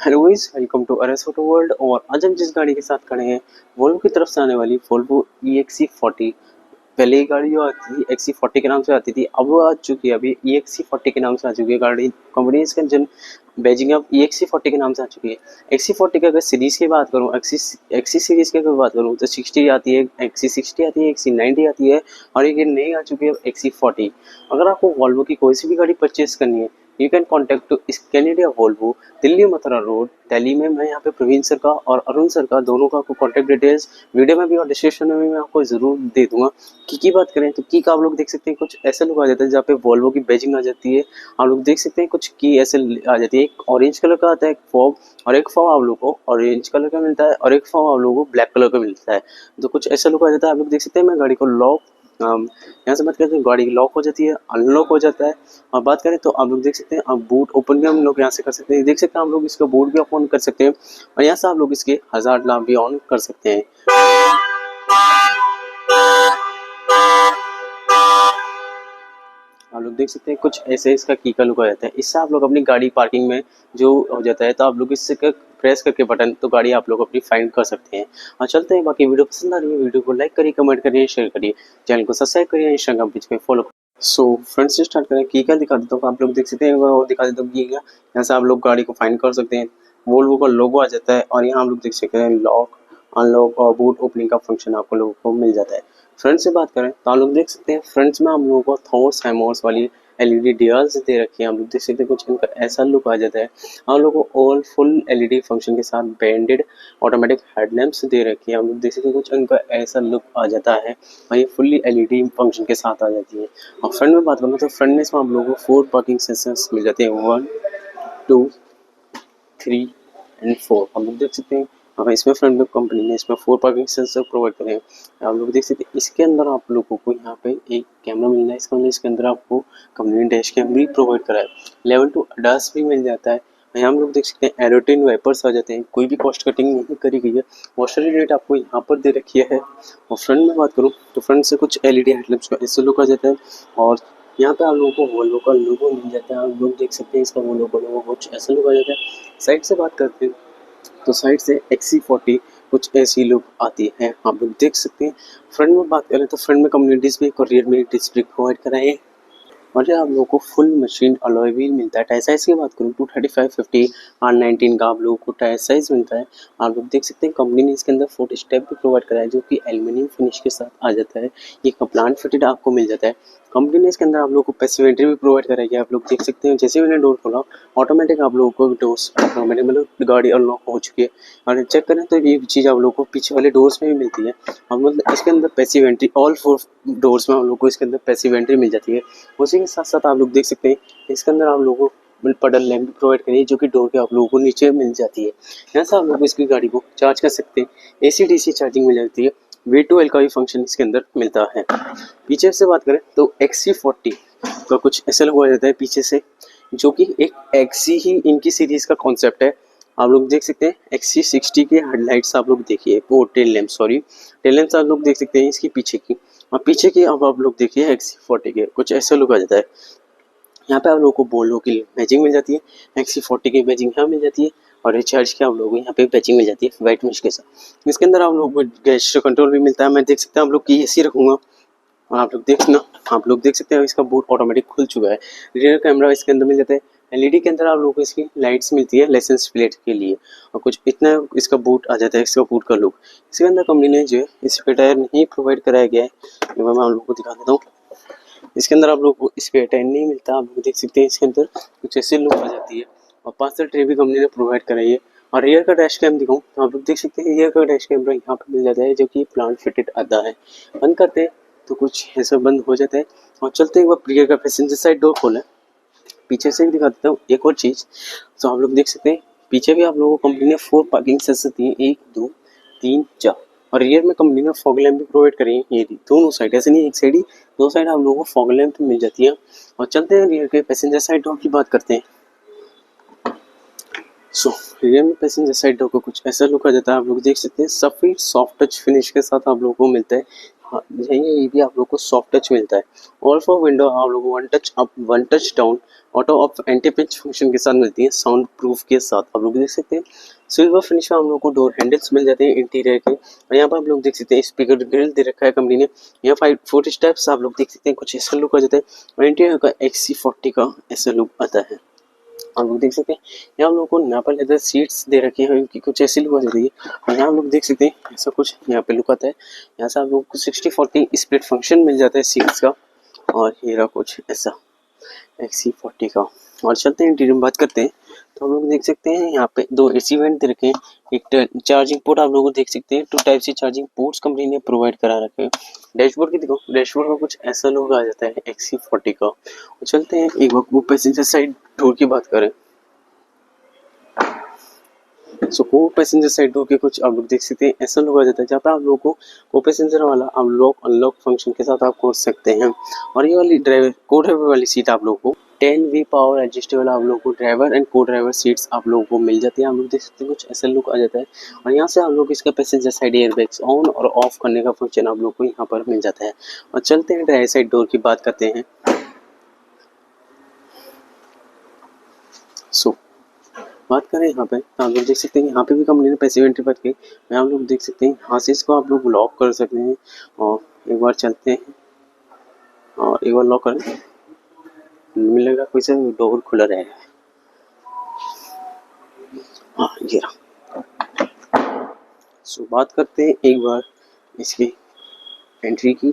Hello guys, welcome to Ares auto world. और आज हम जिस गाड़ी के साथ खड़े हैं वोल्वो की तरफ से आने वाली वोल्वो EXC40। पहले ये गाड़ी जो आती थी XC40 के नाम से आती थी, अब वो आ चुकी है, अभी EXC40 के नाम से आ चुकी है गाड़ी। कंपनी इसका जन बैजिंग अब EXC40 के नाम से आ चुकी है। XC40 की अगर सीरीज की बात करूँ, एक्सी सीरीज की अगर बात करूँ तो 60 आती है, XC60 आती है, XC90 आती है, और एक नई आ चुकी है XC40। अगर आपको वोल्वो की कोई सी भी गाड़ी परचेज करनी है, you can contact to Scandinavia Volvo, Delhi Mathura road, Delhi में। मैं यहाँ पे प्रवीण सर का और अरुण सर का दोनों का आपको कॉन्टैक्ट डिटेल्स वीडियो में भी और डिस्क्रिप्शन में भी मैं आपको जरूर दे दूंगा। की बात करें तो की का आप लोग देख सकते हैं कुछ ऐसा लुक आ जाता है जहाँ पे वोल्वो की बैजिंग आ जाती है। आप लोग देख सकते हैं कुछ की ऐसे आ जाती है। एक ऑरेंज कलर का आता है एक फॉग, और एक फॉग आप लोग को ऑरेंज कलर का मिलता है, और एक फॉग आप लोगों को ब्लैक कलर का मिलता है। तो कुछ ऐसा लुक आ जाता है। आप लोग देख सकते हैं मैं गाड़ी को लॉक यहाँ से बात करते हैं, गाड़ी लॉक हो जाती है, अनलॉक हो जाता है। और बात करें तो आप लोग देख सकते हैं, आप बूट ओपन भी हम लोग यहाँ से कर सकते हैं। देख सकते हैं आप लोग इसका बूट भी ओपन कर सकते हैं, और यहाँ से आप लोग इसके हजार्ड लाभ भी ऑन कर सकते हैं। आप लोग देख सकते हैं कुछ ऐसे इसका की का लुक आ जाता है। इससे आप लोग अपनी गाड़ी पार्किंग में जो हो जाता है, तो आप लोग इससे प्रेस करके बटन, तो गाड़ी आप लोग अपनी फाइंड कर सकते हैं। और चलते हैं, बाकी वीडियो पसंद आ रही है वीडियो को लाइक करिए, कमेंट करिए, शेयर करिए, चैनल को सब्सक्राइब करिए, इंस्टाग्राम पेज पे फॉलो। सो फ्रेंड्स से स्टार्ट करें। की का दिखा देता हूँ, आप लोग देख सकते हैं, और दिखा देता हूँ की का। यहाँ से आप लोग गाड़ी को फाइंड कर सकते हैं, वोल्वो का लोगो आ जाता है, और यहाँ हम लोग देख सकते हैं लॉक, अनलॉक और बूट ओपनिंग का फंक्शन आपको लोगों को मिल जाता है। फ्रंट से बात करें तो आप लोग देख सकते हैं, फ्रंट में हम लोगों को थॉर्स हैमर्स वाली LED डियर्स दे रखी है। हम लोग देख सकते हैं कुछ इनका ऐसा लुक आ जाता है। हम लोग को ऑल फुल LED फंक्शन के साथ बैंडेड ऑटोमेटिक हेडलैम्प्स दे रखी है। हम लोग देख सकते हैं कुछ इनका ऐसा लुक आ जाता है, और ये फुल्ली LED फंक्शन के साथ आ जाती है। और फ्रंट में बात करूँ तो फ्रंट में इसमें हम लोगों को 4 पार्किंग सेंसर्स मिल जाते हैं, 1, 2, 3 एंड 4। हम लोग देख सकते हैं, हाँ इसमें फ्रंट में कंपनी ने इसमें 4 पार्किंग सेंसर प्रोवाइड करे हैं। आप लोग देख सकते हैं इसके अंदर आप लोगों को यहाँ पे एक कैमरा मिल रहा है। इसके अंदर आपको कंपनी ने डैश कैम भी प्रोवाइड करा है, लेवल 2 ADAS भी मिल जाता है। यहाँ हम लोग देख सकते हैं एरोटिन वाइपर्स आ जाते हैं, कोई भी कॉस्ट कटिंग नहीं करी गई है। वॉशर रेट आपको यहाँ पर दे रखी है। और फ्रंट में बात करूँ तो फ्रंट से कुछ LED हेडलैम्प्स का ऐसे लुक आ जाता है, और यहाँ पे आप लोगों को वोल्वो का लोगो मिल जाता है। आप लोग देख सकते हैं इसका वोल्वो का लोगो कुछ ऐसा लुक आ जाता है। साइड से बात करते हैं तो साइड से XC40 कुछ ऐसी लुक आती है, आप लोग देख सकते हैं। फ्रंट में बात करें तो फ्रंट में कंपनी डिस्क ब्रेक और रियर में डिस्क ब्रेक प्रोवाइड कराए हैं, और आप लोगों को फुल मशीन अलॉय व्हील मिलता है। टायर साइज की बात करूँ तो 35, 50 R19 का आप लोगों को टायर साइज मिलता है। आप लोग देख सकते हैं कंपनी ने इसके अंदर 40 स्टेप भी प्रोवाइड कराया है, जो कि एल्यूमिनियम फिनिश के साथ आ जाता है। ये प्लांट फिटेड आपको मिल जाता है। कंपनी ने इसके अंदर आप लोगों को पैसिव एंट्री भी प्रोवाइड कराई है। आप लोग देख सकते हैं जैसे मैंने डोर खोला, ऑटोमेटिक आप लोगों को डोर्स ऑटोमेटिक मतलब गाड़ी अनलॉक हो चुकी है। और चेक करें तो ये चीज़ आप लोगों को पीछे वाले डोर्स में भी मिलती है। अब मतलब इसके अंदर पैसिव एंट्री ऑल 4 डोर्स में आप लोगों को इसके अंदर पैसिव एंट्री मिल जाती है। उसी के साथ साथ आप लोग देख सकते हैं इसके अंदर आप लोगों को पडल लैम्प भी प्रोवाइड करी है, जो कि डोर के आप लोगों को नीचे मिल जाती है। यहाँ से आप लोग इसकी गाड़ी को चार्ज कर सकते हैं। AC DC चार्जिंग मिल जाती है। V2L का भी फंक्शन इसके अंदर मिलता है। पीछे से बात करें तो XC40 का कुछ ऐसा लुक आ जाता है पीछे से, जो कि एक XC ही इनकी सीरीज का कॉन्सेप्ट है। आप लोग देख सकते हैं XC60 के हेडलाइट्स आप लोग देखिए, वो tail lamp sorry tail lamps आप लोग देख सकते हैं इसकी पीछे की, और पीछे की अब आप लोग देखिए XC40 के कुछ ऐसा लुक आ जाता है। यहाँ पे आप लोगों को बोलो की मैचिंग मिल जाती है, XC40 की मैचिंग यहाँ मिल जाती है, और रिचार्ज की आप लोगों को यहाँ पे मैचिंग मिल जाती है वाइट मिश के साथ। इसके अंदर आप लोगों को गैस कंट्रोल भी मिलता है। मैं देख सकते हैं आप लोग की AC रखूँगा, और आप लोग देख सकते हैं इसका बूट ऑटोमेटिक खुल चुका है। रियर कैमरा इसके अंदर मिल जाता है। LED के अंदर आप लोगों को इसकी लाइट्स मिलती है लाइसेंस प्लेट के लिए, और कुछ इतना इसका बूट आ जाता है, इसका बूट का लुक। इसके अंदर कंपनी ने जो है इस पे टायर नहीं प्रोवाइड कराया गया है, मैं आप लोगों को दिखा देता हूँ। इसके अंदर आप लोग को स्पेयर टायर नहीं मिलता। आप लोग देख सकते हैं इसके अंदर कुछ ऐसी लुक आ जाती है, और 5 ट्रे भी कंपनी ने प्रोवाइड कराई है। और रियर का डैश कैम दिखाऊं तो आप लोग देख सकते हैं रियर का डैश कैमरा यहाँ पे मिल जाता है, जो कि प्लांट फिटेड आता है। बंद करते हैं तो कुछ ऐसा बंद हो जाता है। और चलते हैं रियर का पैसेंजर साइड डोर खोला, पीछे से भी दिखा देता हूँ एक और चीज़। तो आप लोग देख सकते हैं पीछे भी आप लोगों को कंपनी ने 4 पार्किंग सेंसर दिए, 1, 2, 3, 4। और रियर में कंपनी ने फॉग लैम्प भी प्रोवाइड करी है, ये दोनों साइड, ऐसे नहीं एक साइड ही, दो साइड आप लोगों को फॉग लैम्प मिल जाती है। और चलते हैं रियर के पैसेंजर साइड डोर की बात करते हैं। सो रियर में पैसेंजर साइड डोर को कुछ ऐसा लुक आ जाता है। आप लोग देख सकते हैं सफेद सॉफ्ट टच फिनिश के साथ आप लोगों को मिलता है। हाँ, ये भी आप लोग को सॉफ्ट टच मिलता है। ऑल फॉर विंडो आप लोग को one touch up one touch down auto of anti pinch function के साथ मिलती है, साउंड प्रूफ के साथ आप लोग देख सकते हैं। सिल्वर फिनिश में हम लोग को डोर हैंडल्स मिल जाते हैं इंटीरियर के, और यहाँ पर आप लोग देख सकते हैं स्पीकर ग्रिल दे रखा है कंपनी ने। यहाँ 5 फुट स्टेप्स आप लोग देख सकते हैं, कुछ ऐसा लुक आ जाता है। और इंटीरियर का XC40 का ऐसा लुक आता है, आप लोग देख सकते हैं। यहाँ हम लोग को यहाँ पर लेदर सीट्स दे रखी हैं, इनकी कुछ ऐसी लुक आ जाती है। और यहाँ हम लोग देख सकते हैं ऐसा कुछ यहाँ पे लुक आता है। यहाँ से आप लोग को 60-40 स्प्लिट फंक्शन मिल जाता है सीट्स का, और ये रहा कुछ ऐसा XC40 का। और चलते हैं इंटीरियर में बात करते हैं, तो हम लोग देख सकते हैं यहाँ पे 2 AC वेंट दे रखे हैं। एक चार्जिंग पोर्ट आप लोग देख सकते हैं, 2 टाइप से चार्जिंग पोर्ट्स कंपनी ने प्रोवाइड करा रखे हैं। डैशबोर्ड की देखो, डैशबोर्ड का कुछ ऐसा लुक आ जाता है XC40 का। और चलते हैं एक बार पैसेंजर साइड डोर की बात करें, सो को पैसेंजर साइड डोर के कुछ आप लोग देख सकते हैं ऐसा लुक आ जाता है, जहाँ पे आप लोगों को को पैसेंजर वाला आप लॉक अनलॉक फंक्शन के साथ आप कर सकते हैं। और ये वाली ड्राइवर को ड्राइवर वाली सीट आप लोगों को 10V पावर एडजस्टेबल आप लोगों को ड्राइवर एंड को ड्राइवर सीट्स आप लोगों को मिल जाती है। आप लोग देख सकते हैं कुछ ऐसा लुक आ जाता है। और यहाँ से आप लोग इसका पैसेंजर साइड एयरबैग्स ऑन और ऑफ करने का फंक्शन आप लोग को यहाँ पर मिल जाता है। और चलते हैं ड्राइवर साइड डोर की बात करते हैं। सो बात करें यहाँ पे, तो आप लोग देख सकते हैं यहाँ पे भी कंपनी ने पैसिव एंट्री पर के यहाँ आप लोग देख सकते हैं यहाँ से इसको आप लोग लॉक कर सकते हैं। और एक बार चलते हैं और एक बार लॉक करें, मिलेगा कोई सा डोर खुला रहेगा। हाँ ये रहा। सो बात करते हैं एक बार इसकी एंट्री की।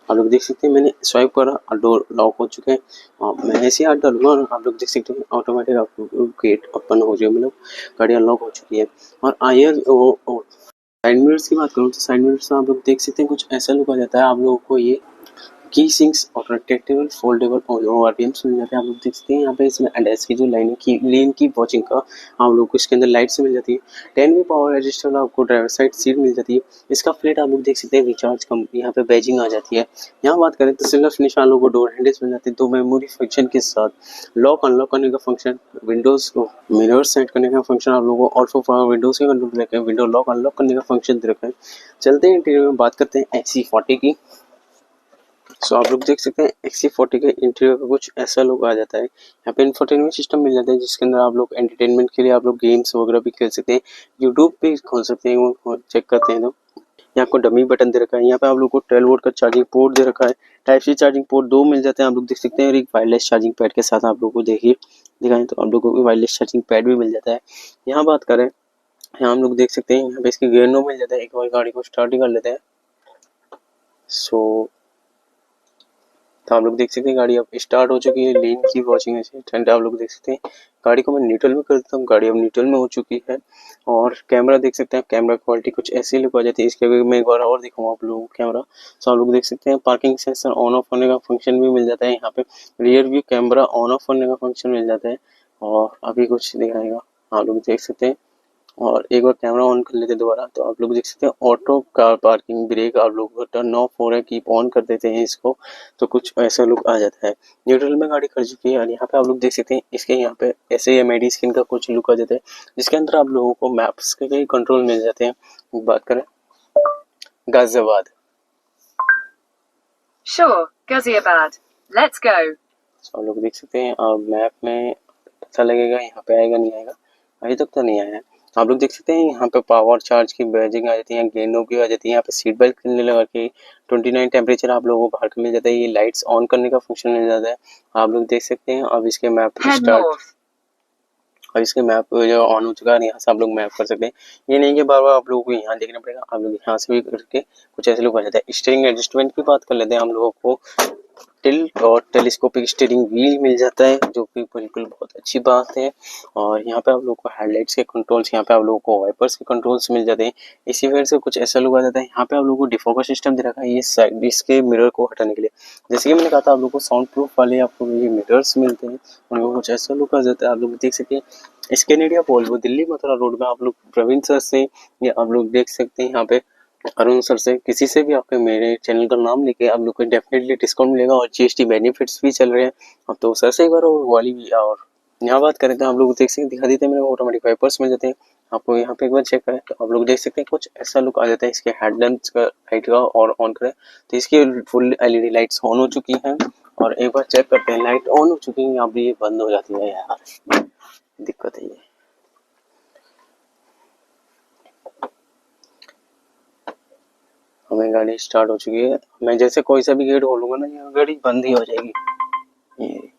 आप लोग देख सकते हैं मैंने स्वाइप करा और डोर लॉक हो चुके हैं। और मैं ऐसे हाथ डालूंगा और आप लोग देख सकते हैं ऑटोमेटिक आपको गेट ओपन हो जाएगा, मतलब गाड़ी अनलॉक हो चुकी है। और आयर साइड मिरर्स की बात करूँ तो साइड मिरर्स में आप लोग देख सकते हैं कुछ ऐसा लुक आ जाता है। आप लोगों को ये की सिंक्स और रोटेटेबल फोल्डेबल RPMs मिल जाते हैं। आप लोग देख सकते हैं यहाँ पे इसमें एडएस की जो लाइन की लेन की वॉचिंग का आप लोग को इसके अंदर लाइट्स मिल जाती है। 10V पावर एडजस्टेबल आपको ड्राइवर साइड सीट मिल जाती है। इसका प्लेट आप लोग देख सकते हैं रिचार्ज कम, यहाँ पे बैजिंग आ जाती है। यहाँ बात करें तो सिल्वर फिनिश आप लोगों को डोर हैंडल्स मिल जाते हैं, 2 मेमोरी फंक्शन के साथ लॉक अनलॉक करने का फंक्शन, विंडोज को मिरर सेट करने का फंक्शन आप लोगों को, ऑल्सो फॉर विंडोज के कंट्रोल रखे हैं, विंडो लॉक अनलॉक करने का फंक्शन दे रखा है। चलते हैं इंटीरियर में बात करते हैं XC40 की। सो आप लोग देख सकते हैं XC40 के इंटीरियर का कुछ ऐसा लुक आ जाता है। यहाँ पे इंफोटेनमेंट सिस्टम मिल जाता है, जिसके अंदर आप लोग एंटरटेनमेंट के लिए आप लोग गेम्स वगैरह भी खेल सकते हैं, यूट्यूब पे खोल सकते हैं, वो चेक करते हैं। तो यहाँ आपको डमी बटन दे रखा है। यहाँ पे आप लोग को 12 वोल्ट का चार्जिंग पोर्ट दे रखा है। टाइप सी चार्जिंग पोर्ट 2 मिल जाते हैं, आप लोग देख सकते हैं। और एक वायरलेस चार्जिंग पैड के साथ आप लोग को देखिए दिखाएं तो आप लोगों को वायरलेस चार्जिंग पैड भी मिल जाता है। यहाँ बात करें, यहाँ हम लोग देख सकते हैं यहाँ पे इसके गियर नॉब मिल जाता है। एक बार गाड़ी को स्टार्ट ही कर लेते हैं। सो तो आप लोग देख सकते हैं गाड़ी अब स्टार्ट हो चुकी है। लेन की वॉचिंग है ठंड, आप लोग देख सकते हैं गाड़ी को मैं न्यूट्रल में कर देता हूँ, गाड़ी अब न्यूट्रल में हो चुकी है। और कैमरा देख सकते हैं, कैमरा क्वालिटी कुछ ऐसी लुक आ जाती है। इसके अगर मैं एक बार और दिखाऊँ आप लोगों को कैमरा, तो आप लोग देख सकते हैं पार्किंग सेंसर ऑन ऑफ होने का फंक्शन भी मिल जाता है। यहाँ पे rear view camera on off होने का फंक्शन मिल जाता है। और अभी कुछ दिखाएगा, आप लोग देख सकते हैं। और एक बार कैमरा ऑन कर लेते हैं दोबारा, तो आप लोग देख सकते हैं ऑटो कार पार्किंग ब्रेक आप लोग को टर्न ऑफ हो रहा है, कीप ऑन कर देते हैं इसको, तो कुछ ऐसा लुक आ जाता है। न्यूट्रल में गाड़ी खड़ चुकी है। और यहाँ पे आप लोग देख सकते हैं इसके यहाँ पे ऐसे MID स्क्रीन का कुछ लुक आ जाता है, जिसके अंदर आप लोगों को मैप्स के कई कंट्रोल मिल जाते हैं। बात करें गाजियाबाद, गाजियाबाद, लेट्स गो। आप लोग देख सकते हैं मैप में अच्छा लगेगा, यहाँ पे आएगा नहीं आएगा, अभी तक तो नहीं आया है। आप लोग देख सकते हैं यहाँ पे पावर चार्ज की बैजिंग आ जाती है, गेनो की आ जाती है। यहाँ पे सीट बेल्ट करने लगा के 29 टेम्परेचर आप लोगों को बाहर का मिल जाता है। ये लाइट्स ऑन करने का फंक्शन मिल जाता है, आप लोग देख सकते हैं। अब इसके मैप स्टार्ट, और इसके मैप जो ऑन हो चुका है, यहाँ से आप लोग मैप कर सकते हैं। ये नहीं कि बार बार आप लोगों को यहाँ देखना पड़ेगा, आप लोग यहाँ से भी करके कुछ ऐसे लोग आ जाते हैं। स्टीयरिंग एडजस्टमेंट की बात कर लेते हैं, हम लोगों को टिल्ट और टेलीस्कोपिक स्टीयरिंग व्हील मिल जाता है, जो कि बिल्कुल बहुत अच्छी बात है। और यहाँ पे आप लोगों को हेडलाइट्स के कंट्रोल्स, यहाँ पे आप लोगों को वाइपर्स के कंट्रोल्स मिल जाते हैं। इसी वजह से कुछ ऐसा लुक आ जाता है। यहाँ पे आप लोगों को डिफोकस सिस्टम दे रखा है, ये साइड इसके मिरर को हटाने के लिए। जैसे कि मैंने कहा था आप लोगों को साउंड प्रूफ वाले आपको ये मिरर्स मिलते हैं, उनको कुछ ऐसा लुक आ जाता है। आप लोग देख सकते हैं स्कैनेडिया वोल्वो दिल्ली मथुरा रोड में आप लोग प्रवीण सर से, या आप लोग देख सकते हैं यहाँ पे अरुण सर से, किसी से भी आपके मेरे चैनल का नाम लेके आप लोग को डेफिनेटली डिस्काउंट मिलेगा। और GST बेनिफिट्स भी चल रहे हैं। अब तो सर से एक बार और वाली भी और यहाँ बात करें तो आप लोग देख सकते दिखा देते हैं मेरे ऑटोमेटिक वाइपर्स मिल जाते हैं आपको। यहाँ पे एक बार चेक करें तो आप लोग देख सकते हैं कुछ ऐसा लुक आ जाता है इसके हेडलैम्प्स का लाइट का, और ऑन करें तो इसकी फुल एलईडी लाइट्स ऑन हो चुकी हैं। और एक बार चेक करते हैं लाइट ऑन हो चुकी है, यहाँ पे ये बंद हो जाती है यार, दिक्कत है ये। हमें गाड़ी स्टार्ट हो चुकी है, मैं जैसे कोई सा भी गेट खोलूंगा ना यहाँ गाड़ी बंद ही हो जाएगी। ये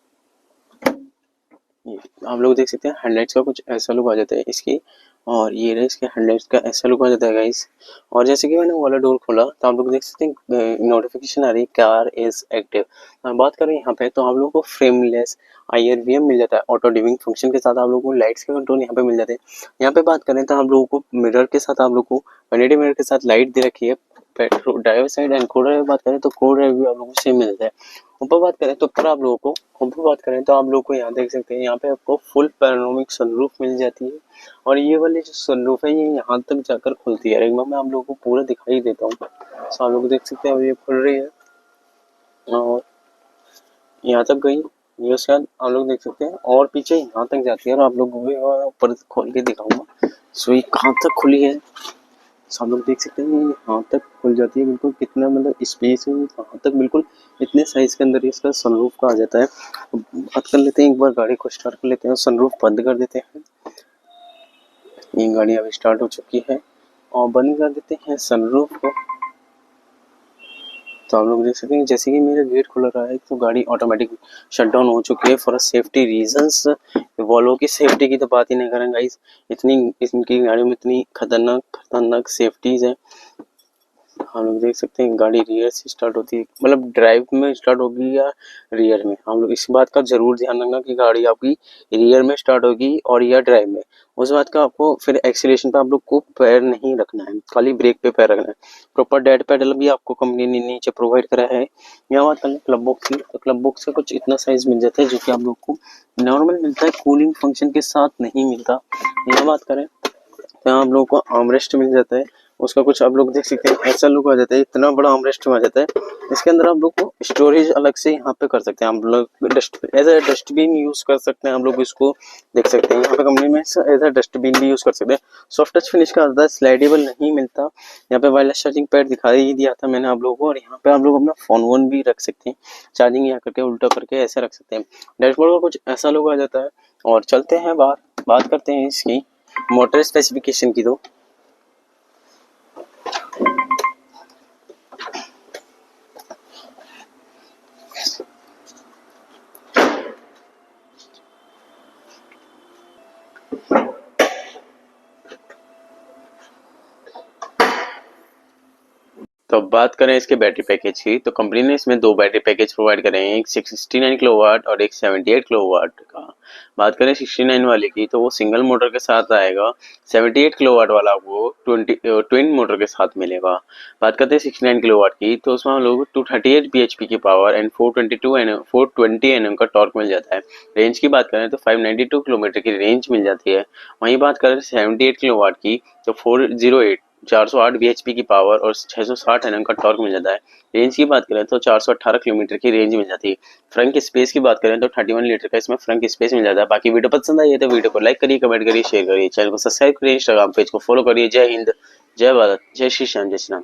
आप लोग देख सकते हैं हेडलाइट्स का कुछ ऐसा लुक आ जाता है इसकी, और ये रहा इसके हेडलाइट्स का ऐसा लुक आ जाता है गाइस। और जैसे कि मैंने वाला डोर खोला तो आप लोग देख सकते हैं नोटिफिकेशन आ रही है कार इज एक्टिव। बात करें यहाँ पे तो आप लोगों को फ्रेमलेस IRVM मिल जाता है, ऑटो डिमिंग फंक्शन के साथ आप लोगों को लाइट्स के कंट्रोल यहाँ पे मिल जाते हैं। यहाँ पे बात करें तो आप लोगों को मिरर के साथ आप लोग को वैनिटी मिरर के साथ लाइट दे रखी है। पेट्रोल ड्राइवर साइड एंड को ड्राइवर बात करें तो को ड्राइवर भी आप लोगों को सेम मिलता है। ऊपर बात करें तो ऊपर आप लोगों को आप लोग को यहाँ देख सकते हैं यहाँ पे आपको फुल पैनोरामिक सनरूफ मिल जाती है। और ये वाली जो सनरूफ है ये यहाँ तक जाकर खुलती है, एक बार मैं आप लोगों को पूरा दिखाई देता हूँ। तो आप लोग देख सकते हैं ये खुल रही है और यहाँ तक गई, ये शायद आप लोग देख सकते हैं और पीछे यहाँ तक जाती है। और आप लोग को भी ऊपर खोल के दिखाऊंगा सो ये कहाँ तक खुली है। आप लोग देख सकते हैं यहाँ तक खुल जाती है बिल्कुल, कितना मतलब स्पेस है वहाँ तक बिल्कुल इतने साइज के अंदर इसका सनरूफ का आ जाता है। बात कर लेते हैं एक बार गाड़ी को स्टार्ट कर लेते हैं, सनरूफ बंद कर देते हैं। ये गाड़ी अभी स्टार्ट हो चुकी है और बंद कर देते हैं सनरूफ को। तो आप लोग देख सकते हैं जैसे कि मेरा गेट खुल रहा है तो गाड़ी ऑटोमेटिक शट डाउन हो चुकी है फॉर सेफ्टी रीजंस। वॉल्वो की सेफ्टी की तो बात ही नहीं करेंगे गाइस, इतनी इनकी गाड़ी में इतनी खतरनाक सेफ्टीज है। हम लोग देख सकते हैं गाड़ी रियर से स्टार्ट होती है, मतलब ड्राइव में स्टार्ट होगी या रियर में। हम लोग इस बात का जरूर ध्यान रखना कि गाड़ी आपकी रियर में स्टार्ट होगी और या ड्राइव में, उस बात का आपको फिर एक्सीलरेशन पे आप लोग को पैर नहीं रखना है, खाली ब्रेक पे पैर रखना है। प्रॉपर डेड पेडल भी आपको कंपनी ने नीचे प्रोवाइड करा है। यहाँ बात करें क्लब बॉक्स की तो क्लब बॉक्स का कुछ इतना साइज मिल जाता है जो कि आप लोग को नॉर्मल मिलता है, कूलिंग फंक्शन के साथ नहीं मिलता। यहाँ बात करें तो यहाँ आप लोगों को आर्मरेस्ट मिल जाता है, उसका कुछ आप लोग देख सकते हैं ऐसा लुक आ जाता है, इतना बड़ा आर्मरेस्ट आ जाता है। इसके अंदर आप लोग को स्टोरेज अलग से यहाँ पे कर सकते हैं, आप लोग एज ए डस्टबिन यूज कर सकते हैं। आप लोग इसको देख सकते हैं यहाँ पे कंपनी में एज ए डस्टबिन भी यूज कर सकते हैं। सॉफ्ट टच फिनिश का आता है, स्लाइडेबल नहीं मिलता। यहाँ पे वायरलेस चार्जिंग पैड दिखाई ही दिया था मैंने आप लोगों को, और यहाँ पे आप लोग अपना फोन वोन भी रख सकते हैं, चार्जिंग यहाँ करके उल्टा करके ऐसे रख सकते हैं। डैशबोर्ड का कुछ ऐसा लुक आ जाता है। और चलते हैं बात करते हैं इसकी मोटर स्पेसिफिकेशन की। तो अब बात करें इसके बैटरी पैकेज की तो कंपनी ने इसमें दो बैटरी पैकेज प्रोवाइड करे हैं, एक 69 किलोवाट और एक 78 किलोवाट का। बात करें 69 वाले की तो वो सिंगल मोटर के साथ आएगा, 78 किलोवाट वाला वो ट्विन मोटर के साथ मिलेगा। बात करते हैं 69 किलोवाट की तो उसमें हम लोग 238 bhp की पावर एंड 420 Nm का टॉर्क मिल जाता है। रेंज की बात करें तो 592 किलोमीटर की रेंज मिल जाती है। वहीं बात करें 78 किलोवाट की तो 408 bhp की पावर और 660 Nm का टॉर्क मिल जाता है। रेंज की बात करें तो 418 किलोमीटर की रेंज मिल जाती है। फ्रंट स्पेस की बात करें तो 31 लीटर का इसमें फ्रंट स्पेस मिल जाता है। बाकी वीडियो पसंद आई है तो वीडियो को लाइक करिए, कमेंट करिए, शेयर करिए, चैनल को सब्सक्राइब करिए, इंस्टाग्राम पेज को फॉलो करिए। जय हिंद, जय भारत, जय श्री श्याम, जय श्री राम।